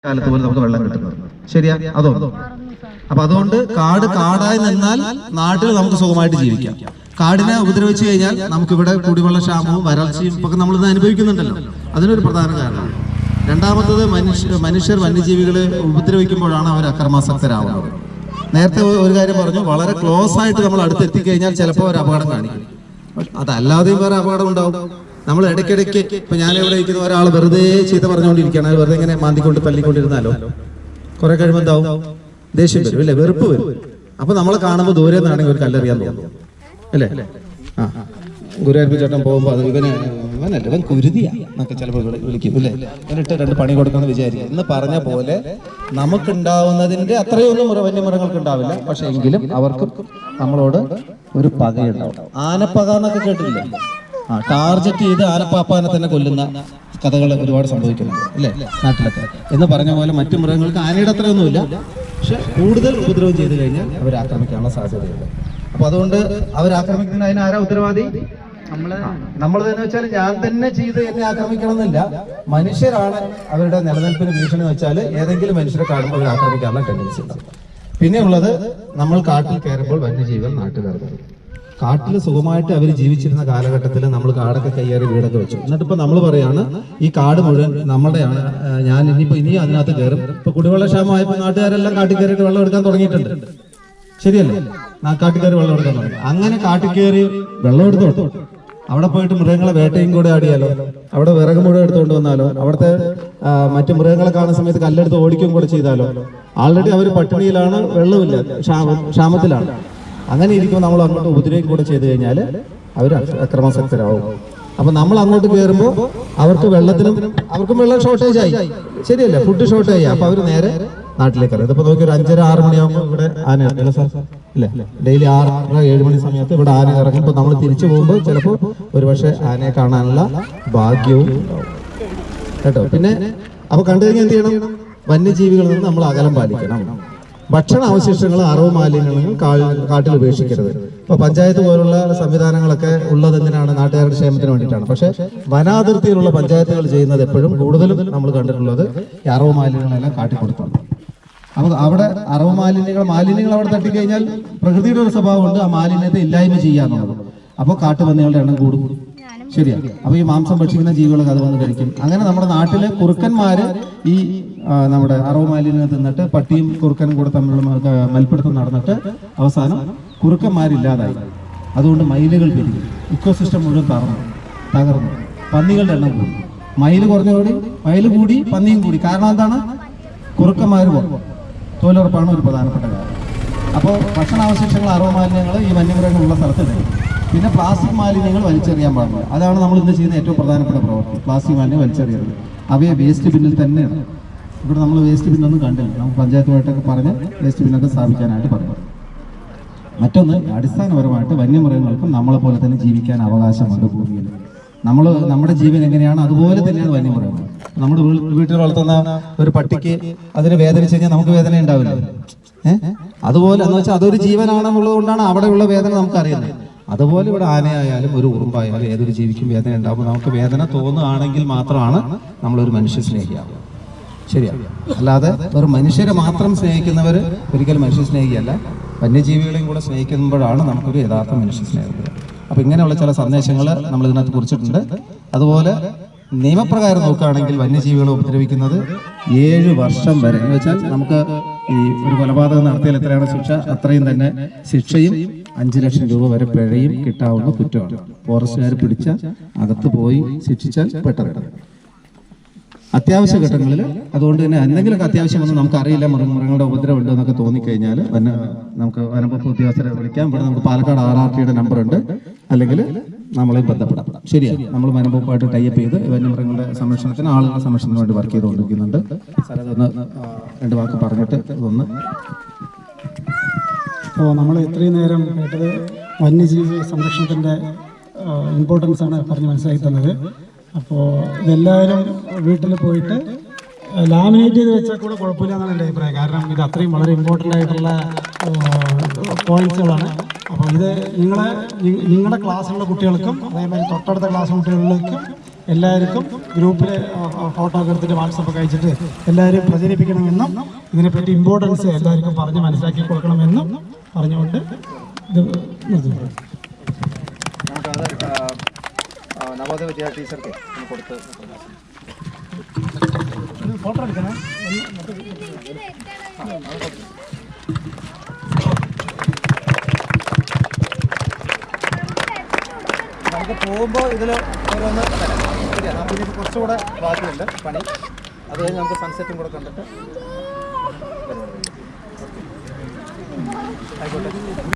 കാലത്ത് പോലും നമുക്ക് വെള്ളം കിട്ടുന്നത്. ശരിയാ? അതോ അപ്പൊ അതുകൊണ്ട് കാടായി നിന്നാൽ നാട്ടിൽ നമുക്ക് സുഖമായിട്ട് ജീവിക്കാം. കാടിനെ ഉപദ്രവിച്ചു കഴിഞ്ഞാൽ നമുക്കിവിടെ കുടിവെള്ള ക്ഷാമവും വരൾച്ചയും ഒക്കെ നമ്മളിത് അനുഭവിക്കുന്നുണ്ടല്ലോ. അതിനൊരു പ്രധാന കാരണം. രണ്ടാമത്തത് മനുഷ്യർ വന്യജീവികളെ ഉപദ്രവിക്കുമ്പോഴാണ് അവർ അക്രമാസക്തരാവുന്നത്. നേരത്തെ ഒരു കാര്യം പറഞ്ഞു, വളരെ ക്ലോസ് ആയിട്ട് നമ്മൾ അടുത്തെത്തിക്കഴിഞ്ഞാൽ ചിലപ്പോൾ ഒരു അപകടം കാണിക്കും. അതല്ലാതെയും വേറെ അപകടം ഉണ്ടാവും. നമ്മൾ ഇടയ്ക്കിടയ്ക്ക് ഇപ്പൊ ഞാൻ ഇവിടെ ഇരിക്കുന്ന ഒരാൾ വെറുതെ ചീത്ത പറഞ്ഞുകൊണ്ടിരിക്കുകയാണ്, അത് വെറുതെ ഇങ്ങനെ മാന്തിക്കൊണ്ട് തല്ലിക്കൊണ്ടിരുന്നാലോ കുറെ കഴിയുമ്പോൾ എന്താവും? ദേഷ്യം വരും അല്ലേ, വെറുപ്പ് വരും. അപ്പൊ നമ്മളെ കാണുമ്പോൾ ദൂരെ നിന്നാണെങ്കിൽ ഒരു കല്ലെറിയാൻ തോന്നും അല്ലേ? ഗുരുവായൂർ ചേട്ടൻ പോകുമ്പോൾ അത് ഇവൻ കുരുതിയാ എന്നൊക്കെ ചിലപ്പോൾ വിളിക്കും അല്ലേ, എന്നിട്ട് 2 പണി കൊടുക്കണം വിചാരിക്കും എന്ന് പറഞ്ഞ പോലെ നമുക്കുണ്ടാവുന്നതിന്റെ അത്രയൊന്നും വന്യമൃഗങ്ങൾക്ക് ഉണ്ടാവില്ല. പക്ഷെ എങ്കിലും അവർക്ക് നമ്മളോട് ഒരു പകയുണ്ടാവും. ആനപ്പക എന്നൊക്കെ കേട്ടില്ല? ടാർജറ്റ് ചെയ്ത് ആനപ്പാപ്പാനെ തന്നെ കൊല്ലുന്ന കഥകൾ ഒരുപാട് സംഭവിക്കുന്നുണ്ട് അല്ലേ നാട്ടിലൊക്കെ. എന്ന് പറഞ്ഞ പോലെ മറ്റു മൃഗങ്ങൾക്ക് ആനയുടെ അത്രയൊന്നുമില്ല, പക്ഷെ കൂടുതൽ ഉപദ്രവം ചെയ്തു കഴിഞ്ഞാൽ അവർ ആക്രമിക്കാനുള്ള സാധ്യതയുണ്ട്. അപ്പൊ അതുകൊണ്ട് അവരാക്രമിക്കുന്ന അതിന് ആരാ ഉത്തരവാദി? നമ്മളതെന്ന് വെച്ചാൽ ഞാൻ തന്നെ ചെയ്ത് എന്നെ ആക്രമിക്കണം എന്നില്ല. മനുഷ്യരാണ് അവരുടെ നിലനിൽപ്പിന് ഭീഷണി വെച്ചാൽ ഏതെങ്കിലും മനുഷ്യരെ കാണുമ്പോൾ അവർ ആക്രമിക്കാനുള്ള ടെൻഡൻസി ഉണ്ട്. പിന്നെ ഉള്ളത്, നമ്മൾ കാട്ടിൽ കയറുമ്പോൾ വന്യജീവികൾ നാട്ടുകാർക്ക് കാട്ടിൽ സുഖമായിട്ട് അവർ ജീവിച്ചിരുന്ന കാലഘട്ടത്തിൽ നമ്മൾ കാടൊക്കെ കയ്യേറി വീടൊക്കെ വെച്ചു. എന്നിട്ടിപ്പോ നമ്മൾ പറയാണ് ഈ കാട് മുഴുവൻ നമ്മുടെയാണ്, ഞാൻ ഇനിയും അതിനകത്ത് കയറും. ഇപ്പൊ കുടിവെള്ള ക്ഷാമമായപ്പോൾ നാട്ടുകാരെല്ലാം കാട്ടിൽ കയറിയിട്ട് വെള്ളം എടുക്കാൻ തുടങ്ങിയിട്ടുണ്ട്. ശരിയല്ലേ? കാട്ടിൽ കയറി വെള്ളം എടുക്കാൻ തുടങ്ങി. അങ്ങനെ കാട്ടിൽ കയറി വെള്ളം എടുത്തോട്ടോ, അവിടെ പോയിട്ട് മൃഗങ്ങളെ വേട്ടയും കൂടെ ആടിയാലോ, അവിടെ വിറക് മുഴുവൻ എടുത്തുകൊണ്ട് വന്നാലോ, അവിടുത്തെ മറ്റു മൃഗങ്ങളെ കാണുന്ന സമയത്ത് കല്ലെടുത്ത് ഓടിക്കുകയും കൂടെ ചെയ്താലോ. ആൾറെഡി അവർ പട്ടിണിയിലാണ്, വെള്ളമില്ല, ക്ഷാമത്തിലാണ്. അങ്ങനെ ഇരിക്കുമ്പോൾ നമ്മൾ അങ്ങോട്ട് ഉപദ്രവിക്കും കൂടെ ചെയ്തു കഴിഞ്ഞാൽ അവർ അക്രമാസക്തരാകും. അപ്പൊ നമ്മൾ അങ്ങോട്ട് കയറുമ്പോൾ അവർക്കും വെള്ളം ഷോർട്ടേജ് ആയി. ശരിയല്ലേ? ഫുഡ് ഷോർട്ടേജ് ആയി. അപ്പൊ അവർ നേരെ നാട്ടിലേക്ക് ഇറങ്ങും. ഇതിപ്പോ നോക്കി ഒരു 5:30-6 മണിയാകുമ്പോൾ ഇവിടെ ആന ഇറങ്ങില്ല സാർ അല്ലേ? ഡെയിലി 6-7 മണി സമയത്ത് ഇവിടെ ആന ഇറങ്ങുമ്പോൾ നമ്മൾ തിരിച്ചു പോകുമ്പോൾ ചിലപ്പോൾ ഒരുപക്ഷെ ആനയെ കാണാനുള്ള ഭാഗ്യവും ഉണ്ടാവും കേട്ടോ. പിന്നെ അപ്പൊ കണ്ടു കഴിഞ്ഞാൽ എന്ത് ചെയ്യണം? വന്യജീവികളിൽ നിന്ന് നമ്മൾ അകലം പാലിക്കണം. ഭക്ഷണ അവശിഷ്ടങ്ങൾ, അറവ് മാലിന്യങ്ങൾ കാട്ടിൽ ഉപേക്ഷിക്കരുത്. ഇപ്പൊ പഞ്ചായത്ത് പോലുള്ള സംവിധാനങ്ങളൊക്കെ ഉള്ളത് എന്തിനാണ്? നാട്ടുകാരുടെ ക്ഷേമത്തിന് വേണ്ടിയിട്ടാണ്. പക്ഷെ വനാതിർത്തിയിലുള്ള പഞ്ചായത്തുകൾ ചെയ്യുന്നത് എപ്പോഴും കൂടുതലും നമ്മൾ കണ്ടിട്ടുള്ളത് ഈ അറവ് മാലിന്യങ്ങളെല്ലാം കാട്ടിക്കൊടുത്താണ്. അപ്പൊ അവിടെ അറവ് മാലിന്യങ്ങൾ അവിടെ തട്ടിക്കഴിഞ്ഞാൽ പ്രകൃതിയുടെ ഒരു സ്വഭാവമുണ്ട്, ആ മാലിന്യത്തെ ഇല്ലായ്മ ചെയ്യാന്നുള്ളത്. അപ്പോൾ കാട്ടുപന്നികളുടെ എണ്ണം കൂടും. ശരിയാണ്. അപ്പൊ ഈ മാംസം ഭക്ഷിക്കുന്ന ജീവികളൊക്കെ അത് വന്ന് കഴിക്കും. അങ്ങനെ നമ്മുടെ നാട്ടിലെ കുറുക്കന്മാര് ഈ നമ്മുടെ അറവ് മാലിന്യം തിന്നിട്ട് പട്ടിയും കുറുക്കനും കൂടെ തമ്മിലുള്ള മൽപ്പിടുത്തം നടന്നിട്ട് അവസാനം കുറുക്കന്മാരില്ലാതായി. അതുകൊണ്ട് മയിലുകൾ പെരുകി, ഇക്കോസിസ്റ്റം മുഴുവൻ തകർന്നു. പന്നികളുടെ എണ്ണം കൂടി. മയിൽ കൂടി പന്നിയും കൂടി. കാരണം എന്താണ്? കുറുക്കന്മാർ പോകും. തൊഴിലുറപ്പാണ് ഒരു പ്രധാനപ്പെട്ട കാര്യം. അപ്പോൾ ഭക്ഷണാവശിഷ്ടങ്ങൾ, അറവ് മാലിന്യങ്ങൾ ഈ വന്യമൃഗങ്ങളുള്ള സ്ഥലത്ത് തരും. പിന്നെ പ്ലാസ്റ്റിക് മാലിന്യങ്ങൾ വലിച്ചെറിയാൻ പാടില്ല. അതാണ് നമ്മൾ ഇന്ന് ചെയ്യുന്ന ഏറ്റവും പ്രധാനപ്പെട്ട പ്രവൃത്തി, പ്ലാസ്റ്റിക് മാലിന്യം വലിച്ചെറിയരുത്. അവയെ വേസ്റ്റ് ബിന്നിൽ തന്നെയാണ്. ഇവിടെ നമ്മൾ വേസ്റ്റ് ബിന്നൊന്നും കണ്ടില്ല. നമുക്ക് പഞ്ചായത്തുമായിട്ടൊക്കെ പറഞ്ഞ് വേസ്റ്റ് ബിന്നൊക്കെ സ്ഥാപിക്കാനായിട്ട് പറഞ്ഞു. മറ്റൊന്ന്, അടിസ്ഥാനപരമായിട്ട് വന്യമൃഗങ്ങൾക്കും നമ്മളെ പോലെ തന്നെ ജീവിക്കാൻ അവകാശമുണ്ട് ഭൂമിയിൽ. നമ്മുടെ ജീവൻ എങ്ങനെയാണ് അതുപോലെ തന്നെയാണ് വന്യമൃഗങ്ങൾ. നമ്മുടെ വീട്ടിൽ വളർത്തുന്ന ഒരു പട്ടിക്ക് അതിന് വേദനിച്ച് കഴിഞ്ഞാൽ നമുക്ക് വേദന ഉണ്ടാവില്ല. അതുപോലെ എന്ന് വെച്ചാൽ അതൊരു ജീവനാണെന്നുള്ളത് കൊണ്ടാണ് അവിടെയുള്ള വേദന നമുക്ക് അറിയുന്നത്. അതുപോലെ ഇവിടെ ആനയായാലും ഒരു ഉറുമ്പായാലും ഏതൊരു ജീവിക്കും വേദന ഉണ്ടാകുമ്പോൾ നമുക്ക് വേദന തോന്നുകയാണെങ്കിൽ മാത്രമാണ് നമ്മളൊരു മനുഷ്യ സ്നേഹിയാവുക. ശരിയാണ്. അല്ലാതെ ഒരു മനുഷ്യരെ മാത്രം സ്നേഹിക്കുന്നവർ ഒരിക്കലും മനുഷ്യ സ്നേഹിയല്ല. വന്യജീവികളെയും കൂടെ സ്നേഹിക്കുമ്പോഴാണ് നമുക്കൊരു യഥാർത്ഥ മനുഷ്യ സ്നേഹം. അപ്പൊ ഇങ്ങനെയുള്ള ചില സന്ദേശങ്ങൾ നമ്മൾ ഇതിനകത്ത് കുറിച്ചിട്ടുണ്ട്. അതുപോലെ നിയമപ്രകാരം നോക്കുകയാണെങ്കിൽ വന്യജീവികളെ ഉപദ്രവിക്കുന്നത് 7 വർഷം വരെ, എന്ന് വെച്ചാൽ നമുക്ക് ഈ ഒരു കൊലപാതകം നടത്തിയാൽ എത്രയാണ് ശിക്ഷ, അത്രയും തന്നെ ശിക്ഷയും 5 ലക്ഷം രൂപ വരെ പിഴയും കിട്ടാവുന്ന കുറ്റമാണ്. ഫോറസ്റ്റുകാർ പിടിച്ച അകത്ത് പോയി ശിക്ഷിച്ചാൽ പെട്ടതാണ്. അത്യാവശ്യ ഘട്ടങ്ങളിൽ അതുകൊണ്ട് തന്നെ എന്തെങ്കിലുമൊക്കെ അത്യാവശ്യം വന്ന് നമുക്കറിയില്ല മൃഗങ്ങളുടെ ഉപദ്രവം ഉണ്ട് എന്നൊക്കെ തോന്നിക്കഴിഞ്ഞാൽ നമുക്ക് വനംവകുപ്പ് ഉദ്യോഗസ്ഥരെ വിളിക്കാം. ഇവിടെ നമുക്ക് പാലക്കാട് RRTയുടെ നമ്പർ ഉണ്ട്, അല്ലെങ്കിൽ നമ്മളെ ബന്ധപ്പെടാം. ശരിയാണ്. നമ്മൾ വനംവകുപ്പായിട്ട് ടൈപ്പ് ചെയ്ത് വന്യമൃഗങ്ങളുടെ സംരക്ഷണത്തിന്, ആളുകളുടെ സംരക്ഷണത്തിന് വേണ്ടി വർക്ക് ചെയ്തുകൊണ്ടിരിക്കുന്നുണ്ട്. സ്ഥലത്തൊന്ന് 2 വാക്ക് പറഞ്ഞിട്ട് ഇതൊന്ന്. അപ്പോൾ നമ്മൾ ഇത്രയും നേരം കേട്ടത് വന്യജീവി സംരക്ഷണത്തിൻ്റെ ഇമ്പോർട്ടൻസ് ആണ് പറഞ്ഞ് മനസ്സിലാക്കി തന്നത്. അപ്പോൾ ഇതെല്ലാവരും വീട്ടിൽ പോയിട്ട് ലാമിനേറ്റ് ചെയ്ത് വെച്ചാൽ കൂടെ കുഴപ്പമില്ല എന്നാണ് എൻ്റെ അഭിപ്രായം. കാരണം ഇത് അത്രയും വളരെ ഇമ്പോർട്ടൻ്റ് ആയിട്ടുള്ള പോയിന്റ്സുകളാണ്. അപ്പോൾ ഇത് നിങ്ങളുടെ ക്ലാസ്സിലുള്ള കുട്ടികൾക്കും അതേമാതിരി തൊട്ടടുത്ത ക്ലാസ് കുട്ടികളിലേക്കും എല്ലാവർക്കും ഗ്രൂപ്പിൽ ഫോട്ടോ ഒക്കെ എടുത്തിട്ട് വാട്സപ്പൊക്കെ അയച്ചിട്ട് എല്ലാവരും പ്രചരിപ്പിക്കണമെന്നും ഇതിനെപ്പറ്റി ഇമ്പോർട്ടൻസ് എല്ലാവർക്കും പറഞ്ഞ് മനസ്സിലാക്കി കൊടുക്കണമെന്നും പറഞ്ഞുകൊണ്ട് ഇത് നിർത്തുന്നു. നവോദയ വിദ്യാ ടീച്ചർക്ക് കൊടുത്ത് ഫോട്ടോ എടുക്കണേ. നമുക്ക് പോകുമ്പോൾ ഇതിൽ ഓരോന്ന് തരാം. ശരിയാണ്. നമുക്ക് ഇനി കുറച്ചുകൂടെ ബാക്കിയുണ്ട് പണി. അത് കഴിഞ്ഞ് നമുക്ക് സൺസെറ്റും കൂടെ കണ്ടിട്ട് ആയിക്കോട്ടെ.